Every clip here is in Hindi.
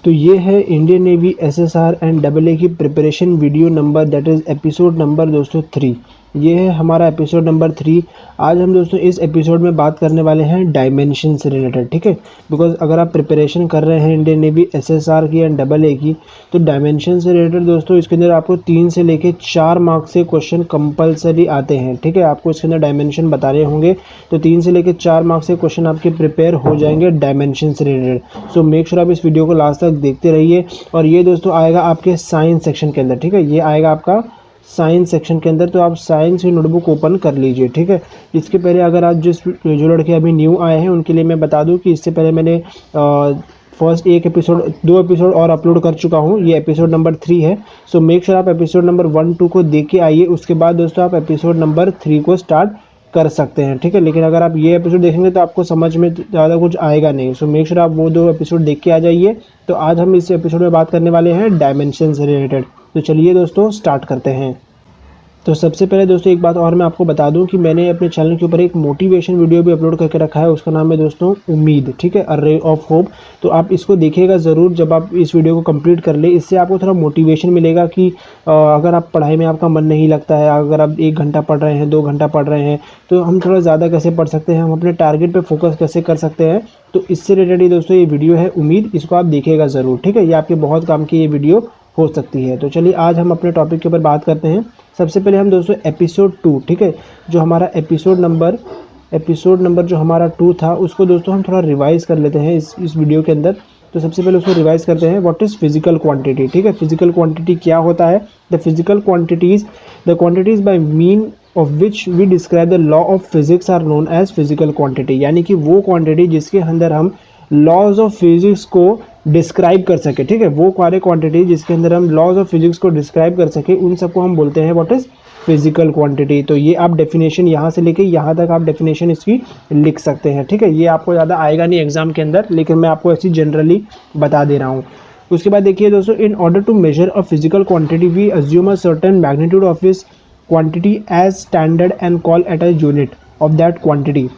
तो ये है Indian navy SSR and double A की preparation video number, that is episode number दोस्तों 3। ये है हमारा एपिसोड नंबर 3। आज हम दोस्तों इस एपिसोड में बात करने वाले हैं डायमेंशन से रिलेटेड, ठीक है। बिकॉज अगर आप प्रिपरेशन कर रहे हैं इंडियन नेवी एसएसआर की एंड डबल ए की, तो डायमेंशन से रिलेटेड दोस्तों इसके अंदर आपको 3 से लेके 4 मार्क्स से क्वेश्चन कंपलसरी आते हैं, ठीक है। आपको इसके अंदर डायमेंशन बताने होंगे, तो 3 से लेके 4 मार्क्स से क्वेश्चन आपके प्रिपेयर हो जाएंगे डायमेंशन से रिलेटेड। सो मेक श्योर आप इस वीडियो को लास्ट तक देखते रहिए। और ये दोस्तों आएगा आपके साइंस सेक्शन के अंदर, ठीक है। ये आएगा आपका साइंस सेक्शन के अंदर, तो आप साइंस की नोटबुक ओपन कर लीजिए, ठीक है। इसके पहले अगर आज जो लड़के अभी न्यू आए हैं उनके लिए मैं बता दूं कि इससे पहले मैंने फर्स्ट दो एपिसोड और अपलोड कर चुका हूं। ये एपिसोड नंबर 3 है। सो मेक श्योर आप एपिसोड नंबर 1, 2 को देख के आइए। उसके बाद दोस्तों आप एपिसोड नंबर 3 को स्टार्ट कर सकते हैं, ठीक है। लेकिन अगर आप ये एपिसोड देखेंगे तो आपको समझ में ज़्यादा कुछ आएगा नहीं। सो मेक श्योर आप वो 2 एपिसोड देख के आ जाइए। तो आज हम इस एपिसोड में बात करने वाले हैं डायमेंशन से रिलेटेड। तो चलिए दोस्तों स्टार्ट करते हैं। तो सबसे पहले दोस्तों एक बात और मैं आपको बता दूं कि मैंने अपने चैनल के ऊपर एक मोटिवेशन वीडियो भी अपलोड करके रखा है। उसका नाम है दोस्तों उम्मीद, ठीक है, अ रे ऑफ होप। तो आप इसको देखिएगा ज़रूर जब आप इस वीडियो को कंप्लीट कर ले। इससे आपको थोड़ा मोटिवेशन मिलेगा कि अगर आप पढ़ाई में आपका मन नहीं लगता है, अगर आप 1 घंटा पढ़ रहे हैं, 2 घंटा पढ़ रहे हैं, तो हम थोड़ा ज़्यादा कैसे पढ़ सकते हैं, हम अपने टारगेट पर फोकस कैसे कर सकते हैं। तो इससे रिलेटेड दोस्तों ये वीडियो है उम्मीद, इसको आप देखिएगा ज़रूर, ठीक है। ये आपके बहुत काम की ये वीडियो हो सकती है। तो चलिए आज हम अपने टॉपिक के ऊपर बात करते हैं। सबसे पहले हम दोस्तों एपिसोड 2, ठीक है, जो हमारा एपिसोड नंबर जो हमारा 2 था, उसको दोस्तों हम थोड़ा रिवाइज कर लेते हैं इस वीडियो के अंदर। तो सबसे पहले उसको रिवाइज करते हैं। व्हाट इज़ फिजिकल क्वांटिटी, ठीक है। फिजिकल क्वांटिटी क्या होता है? The physical quantities, the quantities by mean of which we describe the law of physics are known as physical quantity. यानी कि वो क्वांटिटी जिसके अंदर हम लॉज ऑफ फिजिक्स को डिस्क्राइब कर सके, ठीक है। वो सारे क्वांटिटी जिसके अंदर हम लॉज ऑफ फिजिक्स को डिस्क्राइब कर सके, उन सबको हम बोलते हैं व्हाट इज फिजिकल क्वांटिटी। तो ये आप डेफिनेशन यहाँ से लेके यहाँ तक आप डेफिनेशन इसकी लिख सकते हैं, ठीक है। ये आपको ज़्यादा आएगा नहीं एग्जाम के अंदर, लेकिन मैं आपको ऐसी जनरली बता दे रहा हूँ। उसके बाद देखिए दोस्तों, in order to measure a physical quantity we assume a certain magnitude of this quantity as standard and call it a unit of that quantity.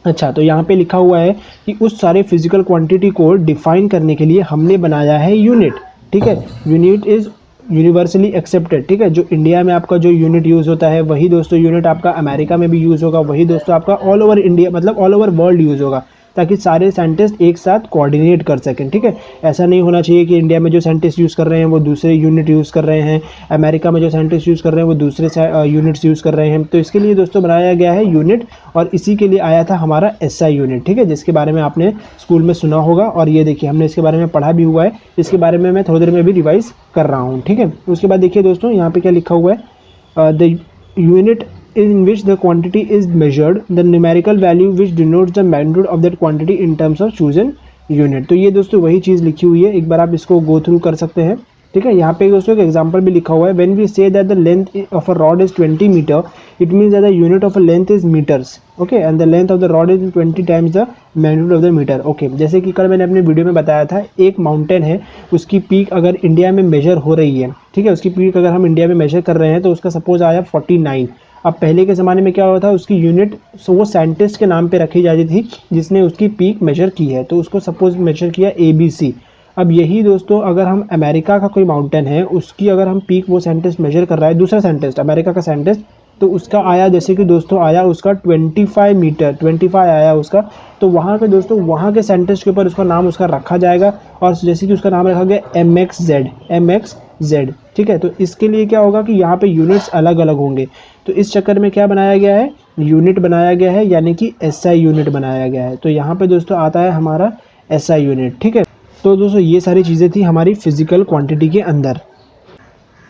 अच्छा, तो यहाँ पे लिखा हुआ है कि उस सारे फिजिकल क्वांटिटी को डिफाइन करने के लिए हमने बनाया है यूनिट, ठीक है। यूनिट इज यूनिवर्सली एक्सेप्टेड, ठीक है। जो इंडिया में आपका जो यूनिट यूज़ होता है वही दोस्तों यूनिट आपका अमेरिका में भी यूज़ होगा, वही दोस्तों आपका ऑल ओवर इंडिया मतलब ऑल ओवर वर्ल्ड यूज़ होगा, ताकि सारे साइंटिस्ट एक साथ कोऑर्डिनेट कर सकें, ठीक है। ऐसा नहीं होना चाहिए कि इंडिया में जो साइंटिस्ट यूज़ कर रहे हैं वो दूसरे यूनिट यूज़ कर रहे हैं, अमेरिका में जो साइंटिस्ट यूज़ कर रहे हैं वो दूसरे यूनिट्स यूज़ कर रहे हैं। तो इसके लिए दोस्तों बनाया गया है यूनिट, और इसी के लिए आया था हमारा एसआई यूनिट, ठीक है, जिसके बारे में आपने स्कूल में सुना होगा। और ये देखिए हमने इसके बारे में पढ़ा भी हुआ है, इसके बारे में मैं थोड़ी देर में भी रिवाइज कर रहा हूँ, ठीक है। उसके बाद देखिए दोस्तों यहाँ पे क्या लिखा हुआ है, the unit in which the quantity is measured, the numerical value which denotes the magnitude of that quantity in terms of chosen unit। तो ये दोस्तों वही चीज़ लिखी हुई है, एक बार आप इसको गो थ्रू कर सकते हैं, ठीक है। यहाँ पे दोस्तों एक एग्जांपल भी लिखा हुआ है, when we say that the length of a rod is 20 meter, it means that the unit of a length is meters, okay, and the length of the rod is 20 times the magnitude of the meter, okay। जैसे कि कल मैंने अपने वीडियो में बताया था, एक माउंटेन है, उसकी पीक अगर इंडिया में मेजर हो रही है, ठीक है, उसकी पीक अगर हम इंडिया में मेजर कर रहे हैं तो उसका सपोज आया 49। अब पहले के ज़माने में क्या हुआ था, उसकी यूनिट वो साइंटिस्ट के नाम पे रखी जाती थी जिसने उसकी पीक मेजर की है, तो उसको सपोज मेजर किया ABC। अब यही दोस्तों अगर हम अमेरिका का कोई माउंटेन है, उसकी अगर हम पीक वो साइंटिस्ट मेजर कर रहा है, दूसरा साइंटिस्ट अमेरिका का साइंटिस्ट, तो उसका आया जैसे कि दोस्तों आया उसका 25 मीटर, 25 आया उसका। तो वहाँ के दोस्तों वहाँ के साइंटिस्ट के ऊपर उसका नाम उसका रखा जाएगा, और जैसे कि उसका नाम रखा गया MXZ, ठीक है। तो इसके लिए क्या होगा कि यहाँ पे यूनिट्स अलग अलग होंगे, तो इस चक्कर में क्या बनाया गया है, यूनिट बनाया गया है, यानी कि SI यूनिट बनाया गया है। तो यहाँ पे दोस्तों आता है हमारा SI यूनिट, ठीक है। तो दोस्तों ये सारी चीज़ें थी हमारी फिजिकल क्वांटिटी के अंदर।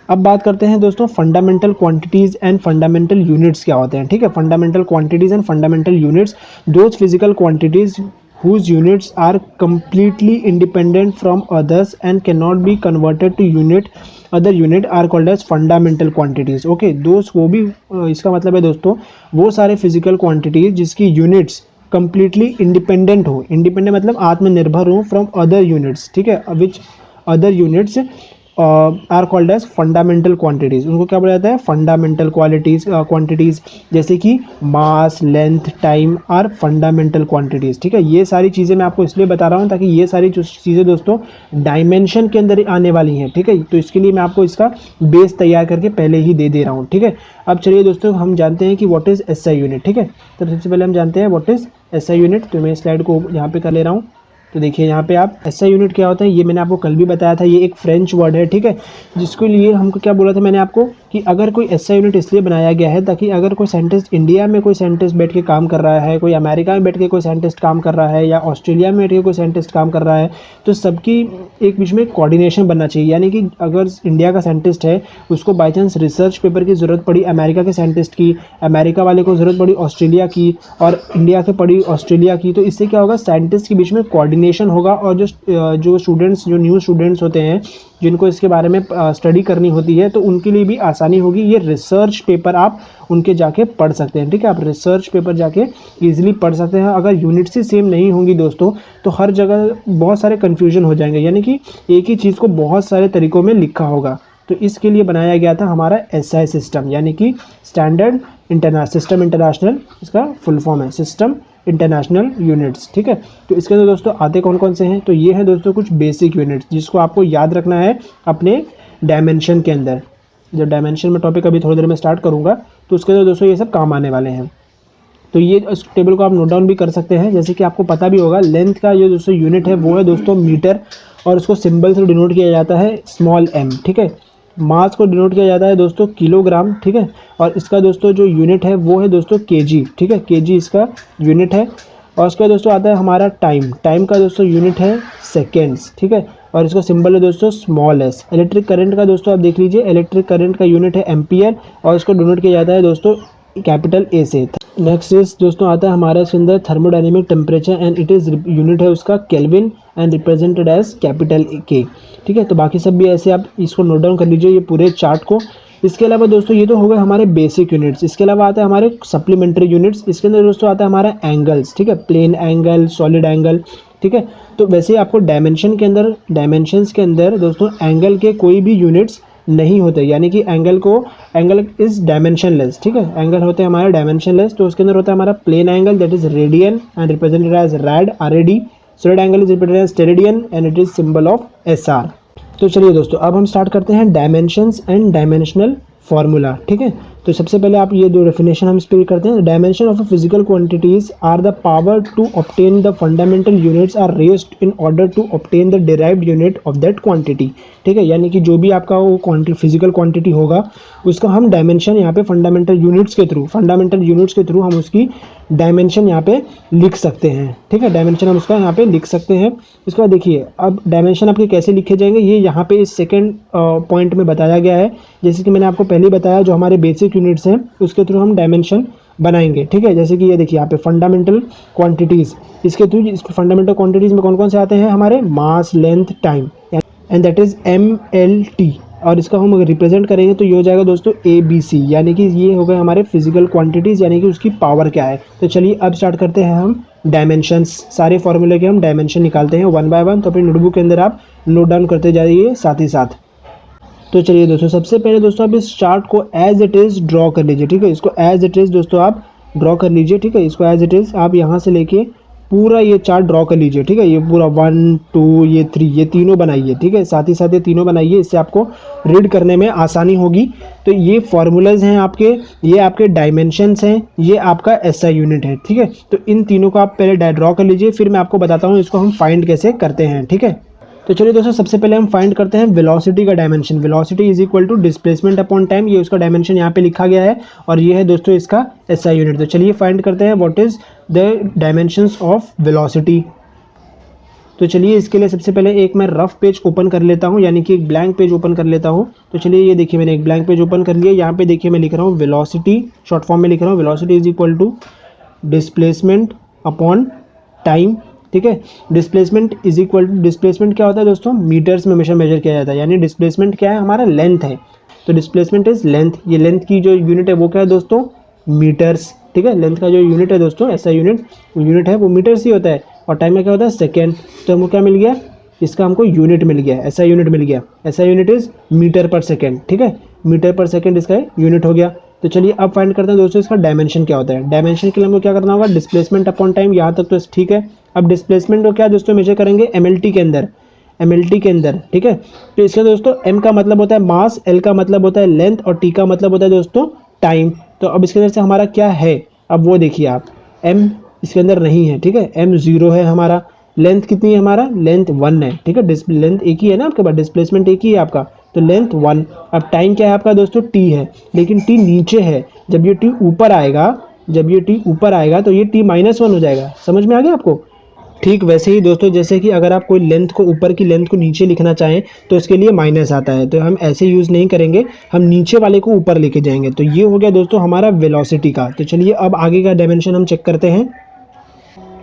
अब बात करते हैं दोस्तों fundamental quantities and fundamental units क्या होते हैं, ठीक है। Fundamental quantities and fundamental units, those physical quantities whose units are completely independent from others and cannot be converted to other unit are called as fundamental quantities, okay। दोस्त वो भी इसका मतलब है दोस्तों वो सारे फिजिकल क्वांटिटीज जिसकी यूनिट्स कंप्लीटली इंडिपेंडेंट हो, इंडिपेंडेंट मतलब आत्मनिर्भर हो फ्रॉम अदर यूनिट्स, ठीक है, which other units are called as fundamental quantities. उनको क्या बोला जाता है? फंडामेंटल क्वांटिटीज़, जैसे कि mass, length, time are fundamental quantities. ठीक है, ये सारी चीज़ें मैं आपको इसलिए बता रहा हूँ ताकि ये सारी चीज़ें दोस्तों डायमेंशन के अंदर आने वाली हैं। ठीक है, तो इसके लिए मैं आपको इसका बेस तैयार करके पहले ही दे रहा हूँ। ठीक है, अब चलिए दोस्तों हम जानते हैं कि व्हाट इज़ एसआई यूनिट। ठीक है, तो सबसे पहले हम जानते हैं व्हाट इज़ एसआई यूनिट। तो मैं स्लाइड को यहाँ पे कर ले रहा हूँ। तो देखिए यहाँ पे आप एसआई यूनिट क्या होता है, ये मैंने आपको कल भी बताया था। ये एक फ्रेंच वर्ड है। ठीक है, जिसके लिए हमको क्या बोला था मैंने आपको कि अगर कोई एसआई यूनिट इसलिए बनाया गया है ताकि अगर कोई साइंटिस्ट इंडिया में कोई साइंटिस्ट बैठ के काम कर रहा है, कोई अमेरिका में बैठ के कोई साइंटिस्ट काम कर रहा है, या ऑस्ट्रेलिया में बैठ के कोई साइंटिस्ट काम कर रहा है, तो सबकी एक बीच में कोऑर्डिनेशन बनना चाहिए। यानी कि अगर इंडिया का साइंटिस्ट है, उसको बाई चांस रिसर्च पेपर की ज़रूरत पड़ी अमेरिका के साइंटिस्ट की, अमेरिका वाले को ज़रूरत पड़ी ऑस्ट्रेलिया की, और इंडिया के पड़ी ऑस्ट्रेलिया की, तो इससे क्या होगा? साइंटिस्ट के बीच में कोऑर्डिनेशन होगा। और जो स्टूडेंट्स, जो न्यू स्टूडेंट्स होते हैं, जिनको इसके बारे में स्टडी करनी होती है, तो उनके लिए भी आसानी होगी। ये रिसर्च पेपर आप उनके जाके पढ़ सकते हैं। ठीक है, आप रिसर्च पेपर जाके इजीली पढ़ सकते हैं। अगर यूनिट्स ही सेम नहीं होंगी दोस्तों, तो हर जगह बहुत सारे कन्फ्यूजन हो जाएंगे, यानी कि एक ही चीज़ को बहुत सारे तरीक़ों में लिखा होगा। तो इसके लिए बनाया गया था हमारा एसआई सिस्टम, यानी कि स्टैंडर्ड सिस्टम इंटरनेशनल, इसका फुल फॉर्म है सिस्टम इंटरनेशनल यूनिट्स। ठीक है, तो इसके अंदर दोस्तों आते कौन कौन से हैं? तो ये हैं दोस्तों कुछ बेसिक यूनिट्स जिसको आपको याद रखना है अपने डायमेंशन के अंदर। जब डायमेंशन में टॉपिक अभी थोड़ी देर में स्टार्ट करूँगा, तो उसके अंदर दोस्तों ये सब काम आने वाले हैं। तो ये इस टेबल को आप नोट डाउन भी कर सकते हैं। जैसे कि आपको पता भी होगा, लेंथ का जो दोस्तों यूनिट है वो है दोस्तों मीटर, और उसको सिंबल से डिनोट किया जाता है स्मॉल m। ठीक है, मास को डिनोट किया जाता है दोस्तों किलोग्राम। ठीक है, और इसका दोस्तों जो यूनिट है वो है दोस्तों केजी। ठीक है, केजी इसका यूनिट है। और उसका दोस्तों आता है हमारा टाइम का दोस्तों यूनिट है सेकेंड्स। ठीक है, और इसका सिंबल है दोस्तों स्मॉल एस। इलेक्ट्रिक करंट का दोस्तों आप देख लीजिए, इलेक्ट्रिक करंट का यूनिट है एम्पियर, और इसको डिनोट किया जाता है दोस्तों कैपिटल ए से। नेक्स्ट इज दोस्तों आता है हमारा इसके अंदर thermodynamic temperature, and it is unit है उसका kelvin, and represented as capital K. ठीक है, तो बाकी सब भी ऐसे आप इसको नोट डाउन कर लीजिए, ये पूरे चार्ट को। इसके अलावा दोस्तों ये तो हो गए हमारे बेसिक यूनिट्स। इसके अलावा आता है हमारे सप्लीमेंट्री यूनिट्स। इसके अंदर दोस्तों आता है हमारा एंगल्स। ठीक है, प्लेन एंगल, सॉलिड एंगल। ठीक है, तो वैसे ही आपको डायमेंशंस के अंदर दोस्तों एंगल के कोई भी यूनिट्स नहीं होते, यानी कि एंगल इज डायमेंशनलेस। ठीक है, एंगल होते हैं हमारे डायमेंशनलेस। तो उसके अंदर होता है हमारा plane angle, that is radian and represented as rad, RAD। Solid angle is represented as steradian, and it is symbol of SR। तो चलिए दोस्तों अब हम स्टार्ट करते हैं डायमेंशंस एंड डायमेंशनल फार्मूला। ठीक है, तो सबसे पहले आप ये दो डेफिनेशन हम स्पीड करते हैं। Dimension of a physical quantities are the power to obtain the fundamental units are raised in order to obtain the derived unit of that quantity. ठीक है, यानी कि जो भी आपका वो फिजिकल क्वांटिटी होगा, उसका हम डायमेंशन यहाँ पे फंडामेंटल यूनिट्स के थ्रू हम उसकी डायमेंशन यहाँ पे लिख सकते हैं। ठीक है, डायमेंशन हम उसका यहाँ पे लिख सकते हैं। इसके बाद देखिए, अब डायमेंशन आपके कैसे लिखे जाएंगे, ये यहाँ पे इस सेकंड पॉइंट में बताया गया है। जैसे कि मैंने आपको पहले बताया, जो हमारे बेसिक यूनिट्स हैं उसके थ्रू हम डायमेंशन बनाएंगे। ठीक है, जैसे कि ये देखिए यहाँ पे फंडामेंटल क्वांटिटीज़, इसके थ्रू फंडामेंटल क्वांटिटीज़ में कौन कौन से आते हैं हमारे? Mass, length, time, and that is MLT। और इसका हम अगर रिप्रेजेंट करेंगे तो ये हो जाएगा दोस्तों ABC, यानी कि ये हो गए हमारे फिजिकल क्वांटिटीज़, यानी कि उसकी पावर क्या है। तो चलिए अब स्टार्ट करते हैं हम डायमेंशंस। सारे फॉर्मूले के हम डायमेंशन निकालते हैं वन बाय वन। तो अपनी नोटबुक के अंदर आप नोट डाउन करते जाइए साथ ही साथ। तो चलिए दोस्तों, सबसे पहले दोस्तों आप इस चार्ट को एज इट इज़ ड्रॉ कर लीजिए। ठीक है, इसको एज इट इज़ दोस्तों आप ड्रॉ कर लीजिए। ठीक है, इसको एज इट इज़ आप यहाँ से लेके पूरा ये चार्ट ड्रॉ कर लीजिए। ठीक है, ये पूरा 1 2 ये 3 ये तीनों बनाइए। ठीक है, साथ ही साथ ये तीनों बनाइए, इससे आपको रीड करने में आसानी होगी। तो ये फॉर्मूलाज हैं आपके, ये आपके डायमेंशंस हैं, ये आपका SI यूनिट है। ठीक है, तो इन तीनों को आप पहले ड्रॉ कर लीजिए, फिर मैं आपको बताता हूँ इसको हम फाइंड कैसे करते हैं। ठीक है, तो चलिए दोस्तों, सबसे पहले हम फाइंड करते हैं वेलोसिटी का dimension. Velocity is equal to displacement upon time, ये उसका डायमेंशन यहाँ पे लिखा गया है, और ये है दोस्तों इसका SI यूनिट। तो चलिए फाइंड करते हैं what is the dimensions of velocity. तो चलिए इसके लिए सबसे पहले एक मैं रफ पेज ओपन कर लेता हूँ, यानी कि एक ब्लैंक पेज ओपन कर लेता हूँ। तो चलिए ये देखिए, मैंने एक ब्लैंक पेज ओपन कर लिया। यहाँ पे देखिए मैं लिख रहा हूँ वेलोसिटी, शॉर्ट फॉर्म में लिख रहा हूँ, velocity is equal to displacement upon time. ठीक है, displacement is equal to, displacement क्या होता है दोस्तों? मीटर्स में हमेशा मेजर किया जाता है, यानी डिस्प्लेसमेंट क्या है? हमारा लेंथ है। तो डिस्प्लेसमेंट इज लेंथ, ये लेंथ की जो यूनिट है वो क्या है दोस्तों? मीटर्स। ठीक है, लेंथ का जो यूनिट है दोस्तों, SI यूनिट है वो मीटर्स ही होता है, और टाइम में क्या होता है? सेकेंड। तो हमको क्या मिल गया? इसका हमको यूनिट मिल गया, ऐसा यूनिट मिल गया। ऐसा यूनिट इज मीटर पर सेकेंड, ठीक है, मीटर पर सेकेंड इसका यूनिट हो गया। तो चलिए अब फाइंड करते हैं दोस्तों इसका डायमेंशन क्या होता है। डायमेंशन के लिए हमको क्या करना होगा, डिस्प्लेसमेंट अपॉन टाइम, यहाँ तक तो ठीक है। अब डिस्प्लेसमेंट को क्या दोस्तों मेजर करेंगे, एमएलटी के अंदर, एमएलटी के अंदर, ठीक है। तो इसका दोस्तों एम का मतलब होता है मास, एल का मतलब होता है लेंथ और टी का मतलब होता है दोस्तों टाइम। तो अब इसके अंदर से हमारा क्या है, अब वो देखिए आप, एम इसके अंदर नहीं है, ठीक है, एम 0 है हमारा। लेंथ कितनी है, हमारा लेंथ 1 है, ठीक है, लेंथ एक ही है ना आपके पास, डिस्प्लेसमेंट एक ही है आपका, तो लेंथ 1। अब टाइम क्या है आपका दोस्तों, टी है, लेकिन टी नीचे है। जब ये टी ऊपर आएगा, जब ये टी ऊपर आएगा तो ये टी -1 हो जाएगा। समझ में आ गया आपको। ठीक वैसे ही दोस्तों जैसे कि अगर आप कोई लेंथ को, ऊपर की लेंथ को नीचे लिखना चाहें तो इसके लिए माइनस आता है, तो हम ऐसे यूज़ नहीं करेंगे, हम नीचे वाले को ऊपर लेके जाएंगे। तो ये हो गया दोस्तों हमारा वेलोसिटी का। तो चलिए अब आगे का डायमेंशन हम चेक करते हैं।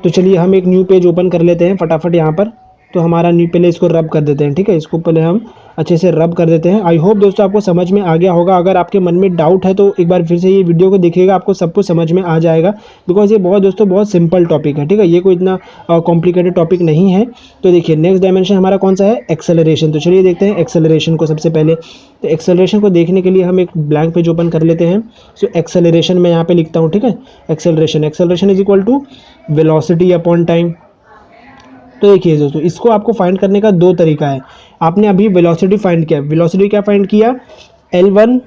तो चलिए हम एक न्यू पेज ओपन कर लेते हैं फटाफट यहाँ पर। तो हमारा न्यू, पहले इसको रब कर देते हैं, ठीक है, इसको पहले हम अच्छे से रब कर देते हैं। आई होप दोस्तों आपको समझ में आ गया होगा। अगर आपके मन में डाउट है तो एक बार फिर से ये वीडियो को देखिएगा, आपको सब कुछ समझ में आ जाएगा। बिकॉज ये बहुत दोस्तों बहुत सिंपल टॉपिक है, ठीक है, ये कोई इतना कॉम्प्लिकेटेड टॉपिक नहीं है। तो देखिए नेक्स्ट डायमेंशन हमारा कौन सा है, एक्सेलरेशन। तो चलिए देखते हैं एक्सेलरेशन को सबसे पहले। तो एक्सेलरेशन को देखने के लिए हम एक ब्लैंक पेज ओपन कर लेते हैं। सो एक्सेलरेशन मैं यहाँ पे लिखता हूँ, ठीक है, acceleration, acceleration is equal to velocity upon time. तो देखिए दोस्तों इसको आपको फाइंड करने का दो तरीका है। आपने अभी वेलोसिटी फाइंड किया, वेलोसिटी क्या फाइंड किया, L1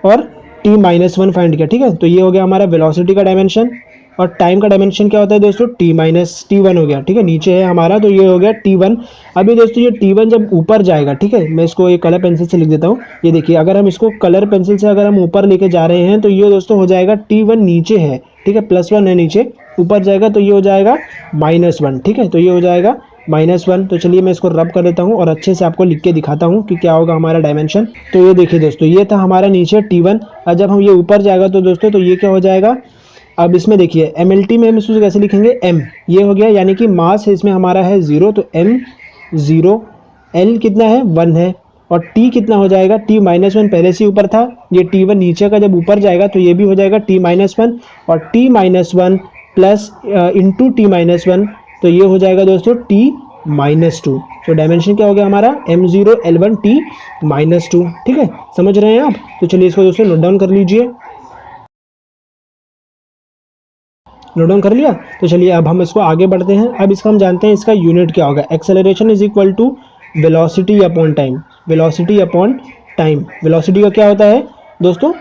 और t-1 फाइंड किया, ठीक है। तो ये हो गया हमारा वेलोसिटी का डायमेंशन। और टाइम का डायमेंशन क्या होता है दोस्तों, t-1 हो गया, ठीक है, नीचे है हमारा, तो ये हो गया t1। अभी दोस्तों ये t1 जब ऊपर जाएगा, ठीक है, मैं इसको एक कलर पेंसिल से लिख देता हूँ। ये देखिए अगर हम इसको कलर पेंसिल से अगर हम ऊपर लेके जा रहे हैं तो ये दोस्तों हो जाएगा t1 नीचे है, ठीक है, +1 है नीचे, ऊपर जाएगा तो ये हो जाएगा -1, ठीक है, तो ये हो जाएगा -1। तो चलिए मैं इसको रब कर देता हूँ और अच्छे से आपको लिख के दिखाता हूँ कि क्या होगा हमारा डायमेंशन। तो ये देखिए दोस्तों ये था हमारा नीचे t1, और जब हम ये ऊपर जाएगा तो दोस्तों तो ये क्या हो जाएगा, अब इसमें देखिए एमएलटी में हम इसको कैसे लिखेंगे, एम, ये हो गया, यानी कि मास है इसमें हमारा है 0, तो m 0, एल कितना है 1 है, और टी कितना हो जाएगा, t-1 पहले से ऊपर था, ये t1 नीचे का जब ऊपर जाएगा तो ये भी हो जाएगा t-1, और t-1 प्लस इंटू t-1, तो ये हो जाएगा दोस्तों t-2। तो डायमेंशन क्या हो गया हमारा, m0 L1 t-2, ठीक है, समझ रहे हैं आप। तो चलिए इसको दोस्तों नोट डाउन कर लीजिए, नोट डाउन कर लिया। तो चलिए अब हम इसको आगे बढ़ते हैं। अब इसका हम जानते हैं इसका यूनिट क्या होगा, acceleration is equal to velocity upon time, velocity upon time. Velocity का क्या होता है दोस्तों,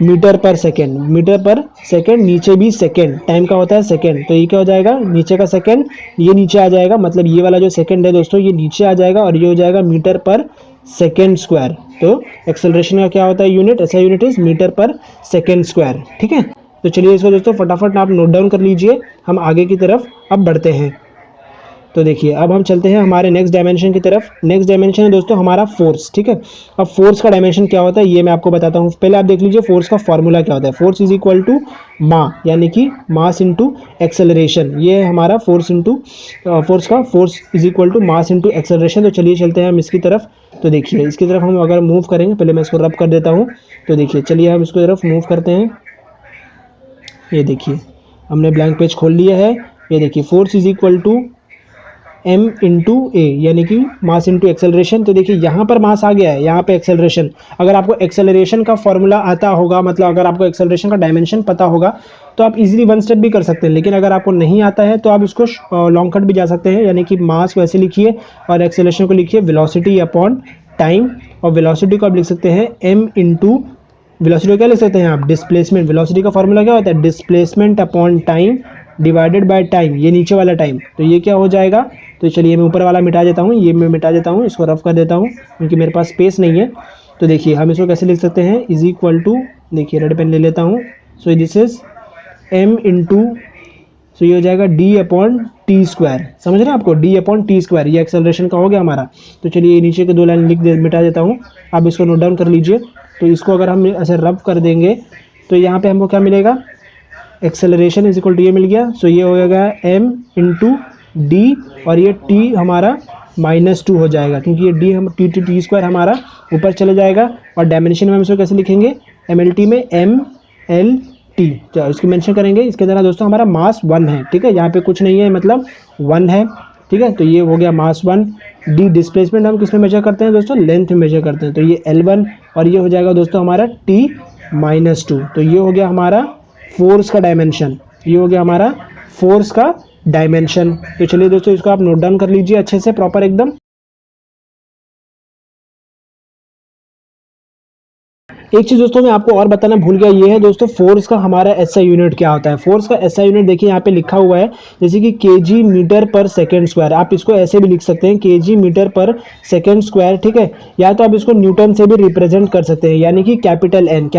मीटर पर सेकेंड, मीटर पर सेकेंड, नीचे भी सेकेंड, टाइम का होता है सेकेंड, तो ये क्या हो जाएगा, नीचे का सेकेंड, ये नीचे आ जाएगा, मतलब ये वाला जो सेकेंड है दोस्तों ये नीचे आ जाएगा, और ये हो जाएगा मीटर पर सेकेंड स्क्वायर। तो एक्सेलरेशन का क्या होता है यूनिट, ऐसा यूनिट इज मीटर पर सेकेंड स्क्वायर, ठीक है। तो चलिए इसको दोस्तों फटाफट आप नोट डाउन कर लीजिए, हम आगे की तरफ अब बढ़ते हैं। तो देखिए अब हम चलते हैं हमारे नेक्स्ट डायमेंशन की तरफ। नेक्स्ट डायमेंशन है दोस्तों हमारा फोर्स, ठीक है। अब फोर्स का डायमेंशन क्या होता है ये मैं आपको बताता हूँ। पहले आप देख लीजिए फोर्स का फॉर्मूला क्या होता है, फोर्स इज इक्वल टू मा, यानी कि मास इंटू एक्सेलरेशन, ये है हमारा फोर्स इंटू फोर्स का, force is equal to mass into acceleration. तो चलिए चलते हैं हम इसकी तरफ। तो देखिए इसकी तरफ हम अगर मूव करेंगे, पहले मैं इसको रब कर देता हूँ। तो देखिए चलिए हम इसकी तरफ मूव करते हैं। ये देखिए हमने ब्लैंक पेज खोल लिया है। ये देखिए force is equal to m into A, यानी कि मास इंटू एक्सेलरेशन। तो देखिए यहाँ पर मास आ गया है, यहाँ पे एक्सेलरेशन। अगर आपको एक्सेलरेशन का फॉर्मूला आता होगा, मतलब अगर आपको एक्सेलरेशन का डायमेंशन पता होगा तो आप इजीली वन स्टेप भी कर सकते हैं, लेकिन अगर आपको नहीं आता है तो आप इसको लॉन्ग कट भी जा सकते हैं, यानी कि मास वैसे लिखिए और एक्सेलरेशन को लिखिए वेलोसिटी अपॉन टाइम, और वेलोसिटी को आप लिख सकते हैं m इंटू, वेलोसिटी को क्या लिख सकते हैं आप, डिस्प्लेसमेंट। वेलोसिटी का फॉर्मूला क्या होता है, displacement upon time divided by time, ये नीचे वाला टाइम, तो ये क्या हो जाएगा। तो चलिए मैं ऊपर वाला मिटा देता हूँ, ये मैं मिटा देता हूँ, इसको रफ कर देता हूँ क्योंकि मेरे पास स्पेस नहीं है। तो देखिए हम इसको कैसे लिख सकते हैं, इज इक्वल टू, देखिए रेड पेन ले लेता हूँ। So this is m into, so ये हो जाएगा d अपॉन टी स्क्वायर। समझ रहे हैं आपको, d अपॉन टी स्क्वायर, ये एक्सेलरेशन का हो गया हमारा। तो चलिए नीचे के दो लाइन मिटा देता हूँ, आप इसको नोट डाउन कर लीजिए। तो इसको अगर हम ऐसे रब कर देंगे तो यहाँ पे हमको क्या मिलेगा, एक्सेलरेशन इज इक्वल टू ये मिल गया। सो ये हो गया m इंटू डी, और ये t हमारा -2 हो जाएगा, क्योंकि ये d हम टी स्क्वायर हमारा ऊपर चले जाएगा। और डायमेंशन में हम इसको कैसे लिखेंगे, MLT में MLT, तो इसको मेंशन करेंगे। इसके द्वारा दोस्तों हमारा मास 1 है, ठीक है, यहाँ पे कुछ नहीं है, मतलब 1 है, ठीक है। तो ये हो गया मास 1, डी डिस्प्लेसमेंट हम किस में मेजर करते हैं दोस्तों, लेंथ में मेजर करते हैं। तो ये L1 और ये हो जाएगा दोस्तों हमारा T-2। तो ये हो गया हमारा फोर्स का डायमेंशन, ये हो गया हमारा फोर्स का डायमेंशन। तो चलिए दोस्तों इसको आप नोट डाउन कर लीजिए अच्छे से प्रॉपर एकदम। एक चीज दोस्तों मैं आपको और बताना भूल गया, ये है दोस्तों फोर्स का हमारा एसआई यूनिट क्या होता है। फोर्स का एसआई यूनिट देखिए यहाँ पे लिखा हुआ है जैसे कि केजी मीटर पर सेकंड स्क्वायर, आप इसको ऐसे भी लिख सकते हैं केजी मीटर पर सेकंड स्क्वायर, ठीक है। या तो आप इसको न्यूटन से भी रिप्रेजेंट कर सकते हैं, यानी कि कैपिटल एन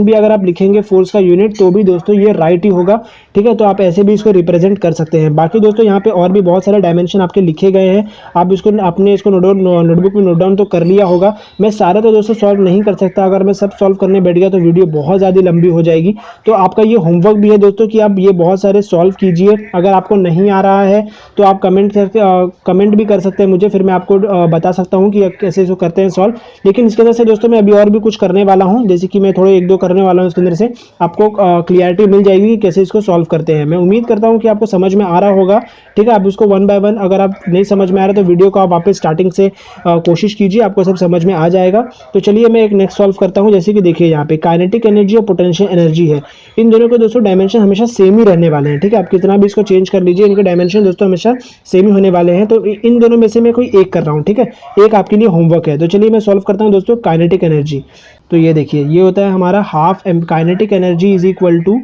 भी अगर आप लिखेंगे फोर्स का यूनिट तो भी दोस्तों ये राइट ही होगा, ठीक है। तो आप ऐसे भी इसको रिप्रेजेंट कर सकते हैं। बाकी दोस्तों यहाँ पे और भी बहुत सारे डायमेंशन आपके लिखे गए हैं, आप इसको अपने इसको नोटबुक में नोट डाउन तो कर लिया होगा। मैं सारा तो दोस्तों सॉल्व नहीं कर सकता, अगर मैं सब सॉल्व करने बैठ गया तो वीडियो बहुत ज़्यादा लंबी हो जाएगी। तो आपका ये होमवर्क भी है दोस्तों कि आप ये बहुत सारे सॉल्व कीजिए। अगर आपको नहीं आ रहा है तो आप कमेंट भी कर सकते हैं मुझे, फिर मैं आपको बता सकता हूँ कि कैसे इसको करते हैं सॉल्व। लेकिन इसके अंदर से दोस्तों मैं अभी और भी कुछ करने वाला हूँ, जैसे कि मैं थोड़े 1-2 करने वाला हूँ, इसके अंदर से आपको क्लियरिटी मिल जाएगी कि कैसे इसको सॉल्व करते हैं। मैं उम्मीद करता हूँ कि आपको समझ में आ रहा होगा, ठीक है। आप इसको 1 बाय 1, अगर आप नहीं समझ में आ रहा तो वीडियो को आप वापस स्टार्टिंग से कोशिश कीजिए, आपको सब समझ में आ जाएगा। तो चलिए मैं एक नेक्स्ट सॉल्व करता हूँ। जैसे कि देखिए यहाँ पे काइनेटिक एनर्जी और पोटेंशियल एनर्जी है, इन दोनों के दोस्तों डायमेंशन हमेशा सेम ही रहने वाले हैं, ठीक है। आप कितना भी इसको चेंज कर लीजिए, इनके डायमेंशन दोस्तों हमेशा सेम ही होने वाले हैं। तो इन दोनों में से मैं कोई एक कर रहा हूँ, ठीक है, एक आपके लिए होमवर्क है। तो चलिए मैं सॉल्व करता हूँ दोस्तों काइनेटिक एनर्जी। तो ये देखिए ये होता है हमारा half kinetic energy is equal to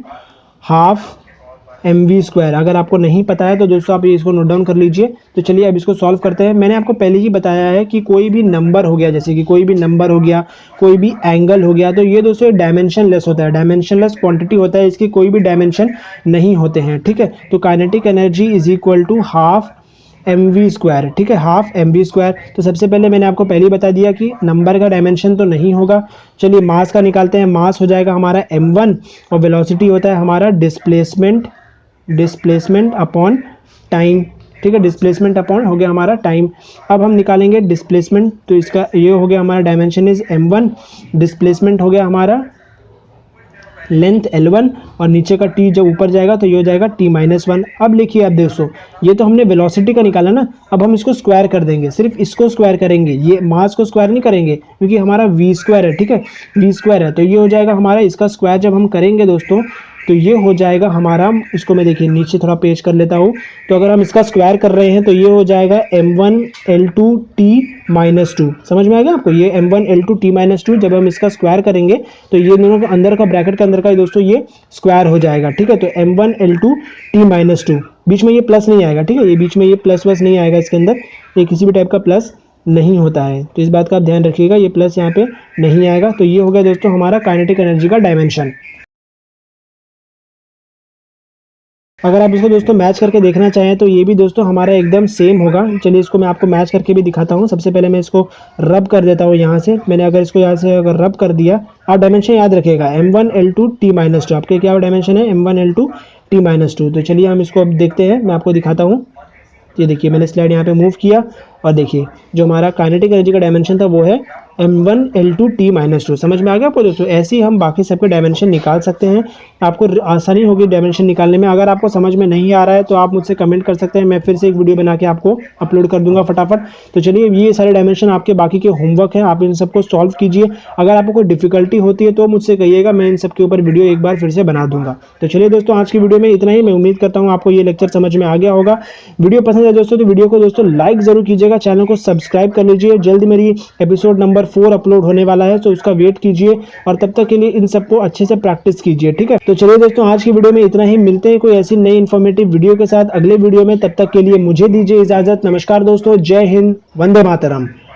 half mv²। अगर आपको नहीं पता है तो दोस्तों आप इसको नोट डाउन कर लीजिए। तो चलिए अब इसको सॉल्व करते हैं। मैंने आपको पहले ही बताया है कि कोई भी नंबर हो गया, जैसे कि कोई भी नंबर हो गया, कोई भी एंगल हो गया, तो ये दोस्तों डायमेंशन लेस होता है, डायमेंशन लेस क्वांटिटी होता है, इसकी कोई भी डायमेंशन नहीं होते हैं, ठीक है। तो kinetic energy is equal to half mv², ठीक है, हाफ mv²। तो सबसे पहले मैंने आपको पहले ही बता दिया कि नंबर का डायमेंशन तो नहीं होगा। चलिए मास का निकालते हैं। मास हो जाएगा हमारा m1 और वेलोसिटी होता है हमारा डिस्प्लेसमेंट अपॉन टाइम, ठीक है, डिस्प्लेसमेंट अपॉन हो गया हमारा टाइम। अब हम निकालेंगे डिस्प्लेसमेंट, तो इसका ये हो गया हमारा डायमेंशन इज m1, डिस्प्लेसमेंट हो गया हमारा लेंथ L1 और नीचे का t जब ऊपर जाएगा तो ये हो जाएगा t-1। अब लिखिए आप दोस्तों ये तो हमने वेलोसिटी का निकाला ना, अब हम इसको स्क्वायर कर देंगे, सिर्फ इसको स्क्वायर करेंगे, ये मास को स्क्वायर नहीं करेंगे क्योंकि हमारा v² है, ठीक है, v² है। तो ये हो जाएगा हमारा, इसका स्क्वायर जब हम करेंगे दोस्तों तो ये हो जाएगा हमारा, इसको मैं देखिए नीचे थोड़ा पेश कर लेता हूँ। तो अगर हम इसका स्क्वायर कर रहे हैं तो ये हो जाएगा m1L2T-2। समझ में आ गया आपको, ये m1L2T-2 जब हम इसका स्क्वायर करेंगे तो ये दोनों का अंदर का ब्रैकेट के अंदर का दोस्तों ये स्क्वायर हो जाएगा, ठीक है। तो m1L2T-2, बीच में ये प्लस नहीं आएगा, ठीक है, ये बीच में ये प्लस वस नहीं आएगा, इसके अंदर ये किसी भी टाइप का प्लस नहीं होता है, तो इस बात का आप ध्यान रखिएगा, ये प्लस यहाँ पे नहीं आएगा। तो ये हो गया दोस्तों हमारा काइनेटिक एनर्जी का डायमेंशन। अगर आप इसको दोस्तों मैच करके देखना चाहें तो ये भी दोस्तों हमारा एकदम सेम होगा। चलिए इसको मैं आपको मैच करके भी दिखाता हूँ। सबसे पहले मैं इसको रब कर देता हूँ यहाँ से। मैंने अगर इसको यहाँ से अगर रब कर दिया, आप डायमेंशन याद रखिएगा m1L2T-2, आपके क्या डायमेंशन है m1L2T-2। तो चलिए हम इसको अब देखते हैं, मैं आपको दिखाता हूँ। ये देखिए मैंने स्लाइड यहाँ पे मूव किया और देखिए जो हमारा काइनेटिक एनर्जी का डायमेंशन था वो है m1L2T-2। समझ में आ गया आपको दोस्तों। ऐसे ही हम बाकी सबके डायमेंशन निकाल सकते हैं, आपको आसानी होगी डायमेंशन निकालने में। अगर आपको समझ में नहीं आ रहा है तो आप मुझसे कमेंट कर सकते हैं, मैं फिर से एक वीडियो बना के आपको अपलोड कर दूंगा फटाफट। तो चलिए ये सारे डायमेंशन आपके बाकी के होमवर्क हैं, आप इन सबको सॉल्व कीजिए। अगर आपको कोई डिफिकल्टी होती है तो मुझसे कहिएगा, मैं इन सबके ऊपर वीडियो एक बार फिर से बना दूंगा। तो चलिए दोस्तों आज की वीडियो में इतना ही। मैं उम्मीद करता हूँ आपको ये लेक्चर समझ में आ गया होगा। वीडियो पसंद है दोस्तों तो वीडियो को दोस्तों लाइक जरूर कीजिएगा, चैनल को सब्सक्राइब कर लीजिए। जल्दी मेरी एपिसोड नंबर 4 अपलोड होने वाला है तो उसका वेट कीजिए और तब तक के लिए इन सबको अच्छे से प्रैक्टिस कीजिए, ठीक है। तो चलिए दोस्तों आज की वीडियो में इतना ही, मिलते हैं कोई ऐसी नई इन्फॉर्मेटिव वीडियो के साथ अगले वीडियो में। तब तक के लिए मुझे दीजिए इजाजत। नमस्कार दोस्तों, जय हिंद, वंदे मातरम।